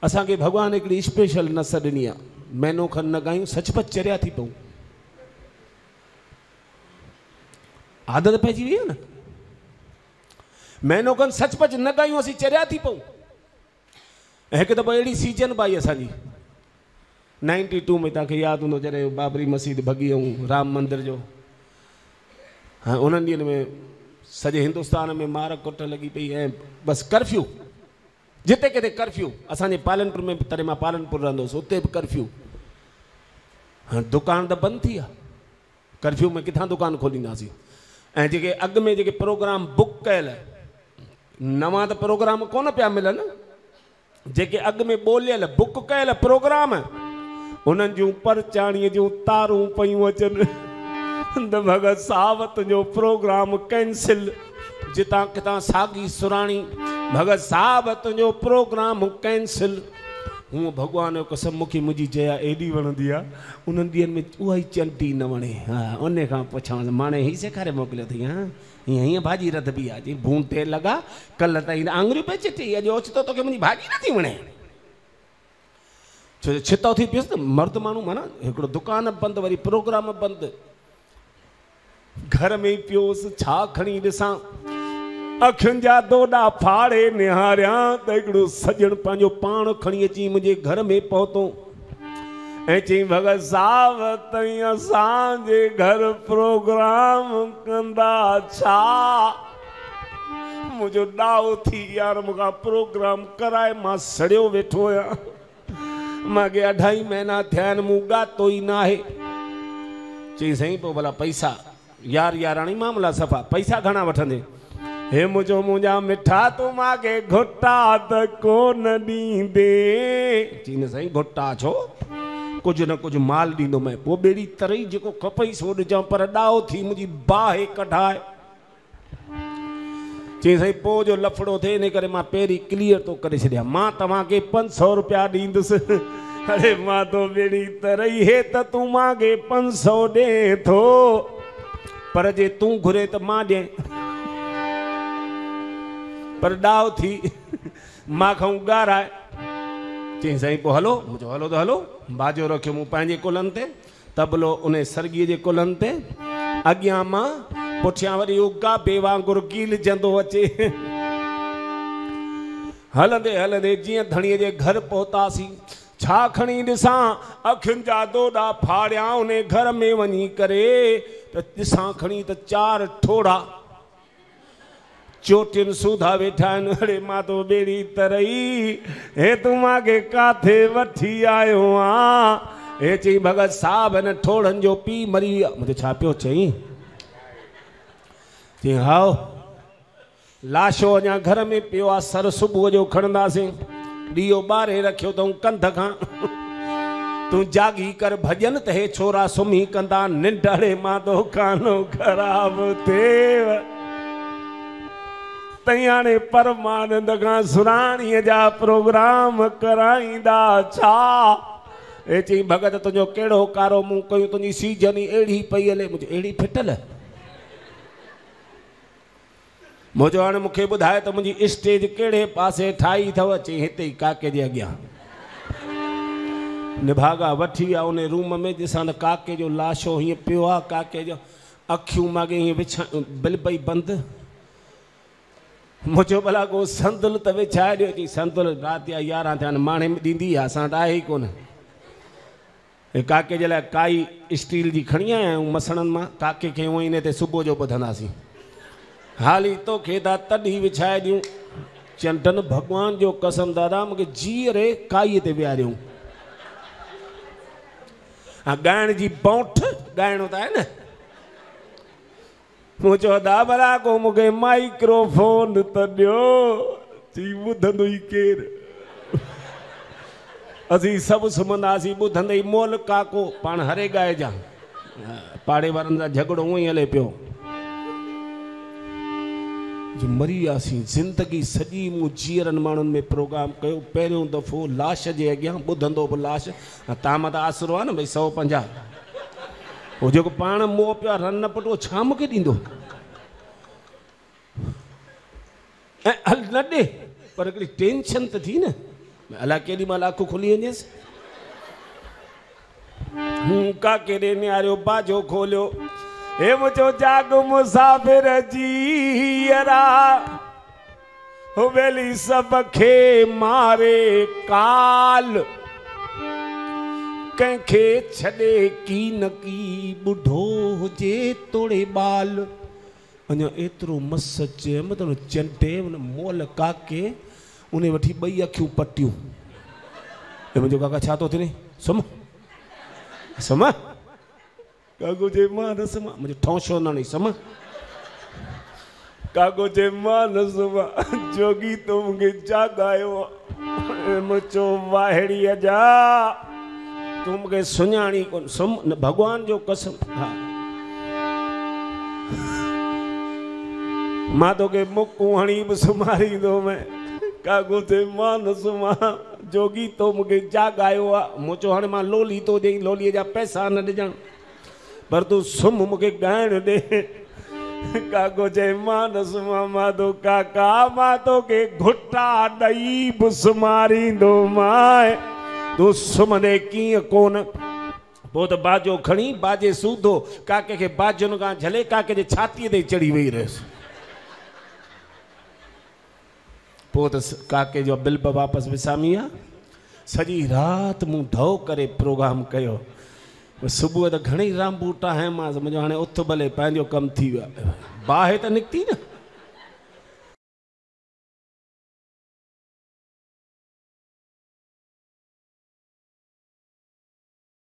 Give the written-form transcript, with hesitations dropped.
असांखे भगवान हिकिड़ी स्पेशल नस ॾिनी आहे, महीनो खनि न ॻायूं सचपच चरिया थी पऊं, आदत पइजी वई आहे न। महीनो खनि सचपच न ॻायूं असीं चरिया थी पऊं। ऐं हिकु दफ़ो अहिड़ी सीजन पाई असांजी 92 में, तव्हांखे यादि हूंदो जॾहिं बाबरी मस्जिद भॻी ऐं राम मंदिर जो। हाँ, उन्हनि ॾींहंनि में सॼे हिंदुस्तान में मार कुट लॻी पई ऐं बसि कर्फ्यू, जिते किथे कर्फ्यू। असांजे पालनपुर में, तॾहिं मां पालनपुर रहंदुसि, उते बि कर्फ्यू। हाँ, दुकान त बंदि थी आहे, कर्फ्यू में किथां दुकान खोलींदासीं। ऐं जेके अॻु में जेके प्रोग्राम बुक कयल, नवां त प्रोग्राम कोन पिया मिलनि, जेके अॻु में ॿोलियल बुक कयल प्रोग्राम, उन्हनि जूं परचाणीअ जूं तारूं पयूं अचनि त भगत सावत जो प्रोग्राम कैंसिल, जितां किथां साॻी सुराणी भगत सावत जो प्रोग्राम कैंसिल। हूअं भॻवान जो कसम मूंखे मुंहिंजी जया एॾी वणंदी आहे, उन्हनि ॾींहंनि में उहा ई चंटी न वणे। हा, उन खां पुछां माणे ही सेखारे मोकिलियो अथई। हाँ, हीअं भाॼी रधबी आहे, जी भून तेल लॻा, कल्ह ताईं आङुरियूं पे चिटी, अॼु ओचितो तोखे मुंहिंजी भाॼी नथी वणे। छो छितो थी पियुसि न मर्द माण्हू, माना हिकिड़ो दुकान बंदि, वरी प्रोग्राम बंदि, घर में ई पियोसि, छा खणी ॾिसां। अखियुनि जा दोॾा फाड़े निहारियां त हिकिड़ो सॼण पंहिंजो पाण खणी अची मुंहिंजे घर में पहुतो ऐं चई भगत साहब तई असांजे घर प्रोग्राम कंदा छा? मुंहिंजो ॾाओ थी यार, मूंखां प्रोग्राम कराए, मां सड़ियो वेठो आहियां, मूंखे 2.5 महीना थिया आहिनि, मूं ॻातो ई न आहे। चई साईं पोइ भला पैसा, यार याराणी मामला सफ़ा, पैसा घणा वठंदे? हे मुंहिंजा मिठा तूं मूंखे घुटा त कोन ॾींदे। चई न साईं घुटा छो, कुझु न कुझु माल ॾींदो मैं, पोइ ॿेड़ी तरई जेको खपई सो ॾिजां, पर ॾाओ थी मुंहिंजी बाहि कढाए। चई साईं पोइ जो लफड़ो थिए, इन करे मां पहिरीं क्लियर थो करे छॾियां, मां तव्हांखे 500 रुपया ॾींदुसि। अरे मां तो ॿेड़ी तरई, हे त तूं मूंखे 500 ॾे थो, पर जे तूं घुरे त मां ॾिए, पर ॾाओ थी मां खां ॻाराए। चई साईं पोइ हलो, मुंहिंजो हलो त हलो। बाजो रखियो मूं पंहिंजे कुलनि ते, तबलो उन सरगीअ जे कुलनि ते, अॻियां मां, पुठियां वरी उगा बे वांगुरु गीलजंदो अचे। हलंदे हलंदे जीअं धणीअ जे घर पहुतासीं, छा खणी ॾिसां, अखियुनि जा दोॾा फाड़िया उन घर में वञी करे त ॾिसां खणी त 4 ठोड़ा चोटियुनि सूधा वेठा आहिनि। अड़े मां तो ॿेड़ी तरई, हे तूं मूंखे काथे वठी आयो आ? हे चई भगत साहब हिन ठोड़नि जो पीउ मरी वियो। मुंहिंजो छा पियो चई? चई हाओ लाशो अञा घर में पियो आहे, सर सुबुह जो खणंदासीं, ॾीओ ॿारे रखियो अथऊं कंध खां, तूं जागी कर भॼन त हे छोरा सुम्ही कंदा निंड। अड़े मां तो कानो ख़राब थिए तई, हाणे परमानंद खां सुराणीअ जा प्रोग्राम कराईंदा छा? हे चई भगत तुंहिंजो कहिड़ो कारो मुंहुं कयूं, तुंहिंजी सीजन ई अहिड़ी पई हले। मुंहिंजो अहिड़ी फिटल? मुंहिंजो हाणे मूंखे ॿुधाए त मुंहिंजी स्टेज कहिड़े पासे ठाही अथव? चई हिते ई काके जे अॻियां। निभागा वठी विया उन रूम में, ॾिसां त काके जो लाशो हीअं पियो आहे, काके जो अखियूं माॻे हीअं विछा बिलबई बंदि। मुंहिंजो भला को संदुल त विछाए ॾियो। चई संदुल राति जा 11 थिया आहिनि, माणे में ॾींदी आहे, असां त आहे ई कोन। हे काके जे लाइ काई स्टील जी खणी आया आहियूं मसणनि मां, काके खे हूअं इन ते सुबुह जो ॿुधंदासीं। हाली तोखे था तॾहिं विछाए ॾियूं। चंडन भॻवान जो कसम दादा मूंखे जीअरे काईअ ते विहारियूं। हा ॻाइण जी बौंठ ॻाइणो त आहे न। मूं चयो दा भला को मूंखे माइक्रोफोन त ॾियो। चई ॿुधंदो ई केरु? असीं सभु सुम्हंदासीं ॿुधंदे ई मोल काको पाण हरे ॻाइजां। पाड़े वारनि सां झगड़ो उअं ई हले पियो। जो मरी वियासीं, ज़िंदगी सॼी मूं जीअरनि माण्हुनि में प्रोग्राम कयो। पहिरियों दफ़ो लाश जे अॻियां ॿुधंदो बि लाश। ताम त आसरो आहे न भई 150। उहो जेको पाण मोह पियो आहे रन पटो छा मूंखे ॾींदो? ऐं हल न ॾे, पर हिकिड़ी टेंशन त थी न। अला केॾी महिल अखि खुली वञेसि हूं काके ॾे निहारियो बाजो खोलियो हे मुंहिंजो जाग मुसाफ़िर जीअरा हो वेली सभ खे मारे काल कंहिंखे छॾे की न की ॿुढो हुजे तोड़े बाल अञा एतिरो मस चए मतिलबु चंटे उन मोल काके उन वठी ॿई अखियूं पटियूं हे मुंहिंजो काका छा थो थिए सुम सुम काको जे मां न सुम्हां मुंहिंजो ठौंशो न सम काको जे मां न सुम्हां जोगी तो मूंखे जाॻायो मुंहिंजो वाहेड़ीअ जा तूं मूंखे सुञाणी कोन सुम न भॻवान जो कसम हा मां तोखे मुकूं हणी बि सुम्हारींदो मैं काको ते मां न सुम्हां जोगी तो मूंखे जाॻायो आहे मूं चयो हाणे मां लोली तो ॾेई लोलीअ जा पैसा न ॾिजण पर तूं सुम्ह मूंखे ॻाइण ॾे काको चए मां न सुम्हां मां तो काका मां तोखे घुटा ॾेई बि सुम्हारींदो मां तूं सुम्हंदे कीअं कोन पोइ त बाजो खणी बाजे सूधो काके खे बाजुनि खां झले काके जे छातीअ ते चढ़ी वेही रहियसि पोइ त काके जो बिल बि वापसि विसामी आहे सॼी राति मूं ढो करे प्रोग्राम कयो सुबुह त घणेई राम बूटा हंयमांसि मुंहिंजो हाणे उथ भले पंहिंजो कमु थी वियो आहे बाहि त निकिती न